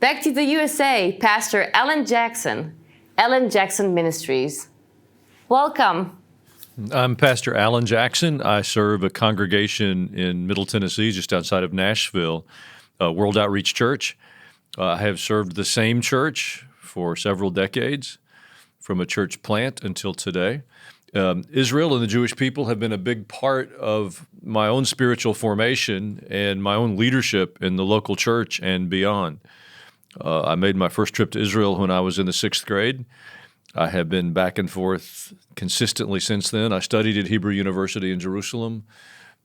Back to the USA, Pastor Alan Jackson Ministries. Welcome. I'm Pastor Alan Jackson. I serve a congregation in Middle Tennessee, just outside of Nashville, World Outreach Church. I have served the same church for several decades, from a church plant until today. Israel and the Jewish people have been a big part of my own spiritual formation and my own leadership in the local church and beyond. I made my first trip to Israel when I was in the 6th grade. I have been back and forth consistently since then. I studied at Hebrew University in Jerusalem.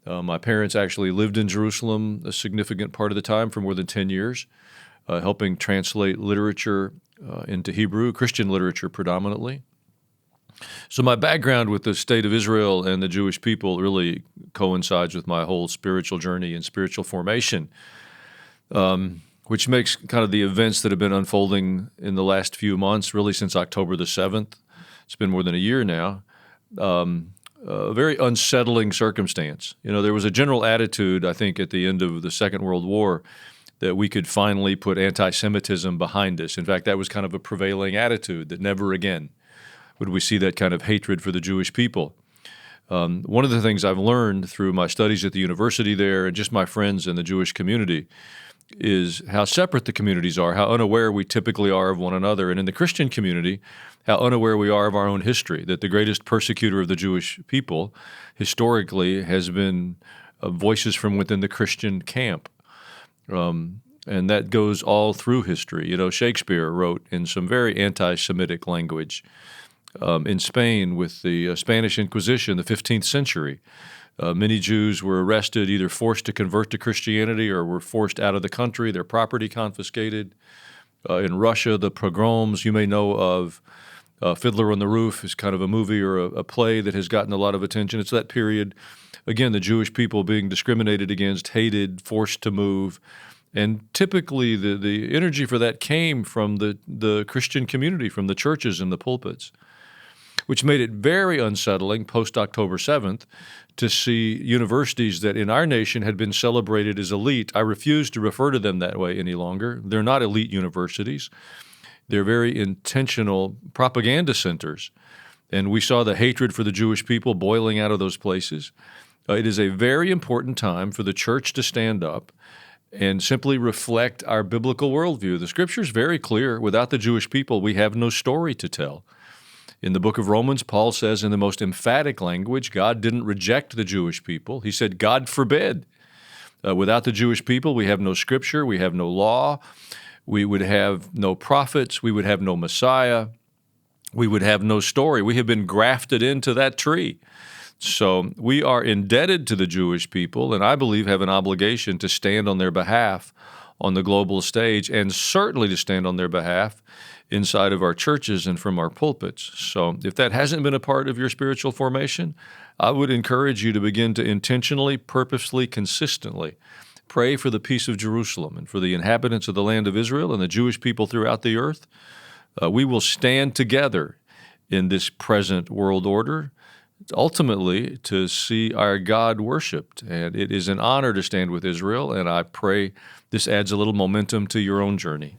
My parents actually lived in Jerusalem a significant part of the time for more than 10 years, helping translate literature into Hebrew, Christian literature predominantly. So my background with the state of Israel and the Jewish people really coincides with my whole spiritual journey and spiritual formation, which makes kind of the events that have been unfolding in the last few months, really since October the 7th, it's been more than a year now, a very unsettling circumstance. You know, there was a general attitude, I think, at the end of the Second World War that we could finally put anti-Semitism behind us. In fact, that was kind of a prevailing attitude, that never again would we see that kind of hatred for the Jewish people. One of the things I've learned through my studies at the university there and just my friends in the Jewish community is how separate the communities are, how unaware we typically are of one another, and in the Christian community, how unaware we are of our own history, that the greatest persecutor of the Jewish people historically has been voices from within the Christian camp. And that goes all through history. You know, Shakespeare wrote in some very anti-Semitic language in Spain with the Spanish Inquisition, the 15th century. Many Jews were arrested, either forced to convert to Christianity or were forced out of the country, their property confiscated. In Russia, the pogroms, you may know of Fiddler on the Roof is kind of a movie or a play that has gotten a lot of attention. It's that period, again, the Jewish people being discriminated against, hated, forced to move. And typically the energy for that came from the Christian community, from the churches and the pulpits, which made it very unsettling post-October 7th to see universities that in our nation had been celebrated as elite. I refuse to refer to them that way any longer. They're not elite universities. They're very intentional propaganda centers. And we saw the hatred for the Jewish people boiling out of those places. It is a very important time for the church to stand up and simply reflect our biblical worldview. The Scripture is very clear. Without the Jewish people, we have no story to tell. In the book of Romans, Paul says in the most emphatic language, God didn't reject the Jewish people. He said, God forbid. Without the Jewish people, we have no Scripture, we have no law, we would have no prophets, we would have no Messiah, we would have no story. We have been grafted into that tree. So we are indebted to the Jewish people, and I believe have an obligation to stand on their behalf on the global stage, and certainly to stand on their behalf inside of our churches and from our pulpits. So if that hasn't been a part of your spiritual formation, I would encourage you to begin to intentionally, purposefully, consistently pray for the peace of Jerusalem and for the inhabitants of the land of Israel and the Jewish people throughout the earth. We will stand together in this present world order, ultimately to see our God worshiped. And it is an honor to stand with Israel, and I pray this adds a little momentum to your own journey.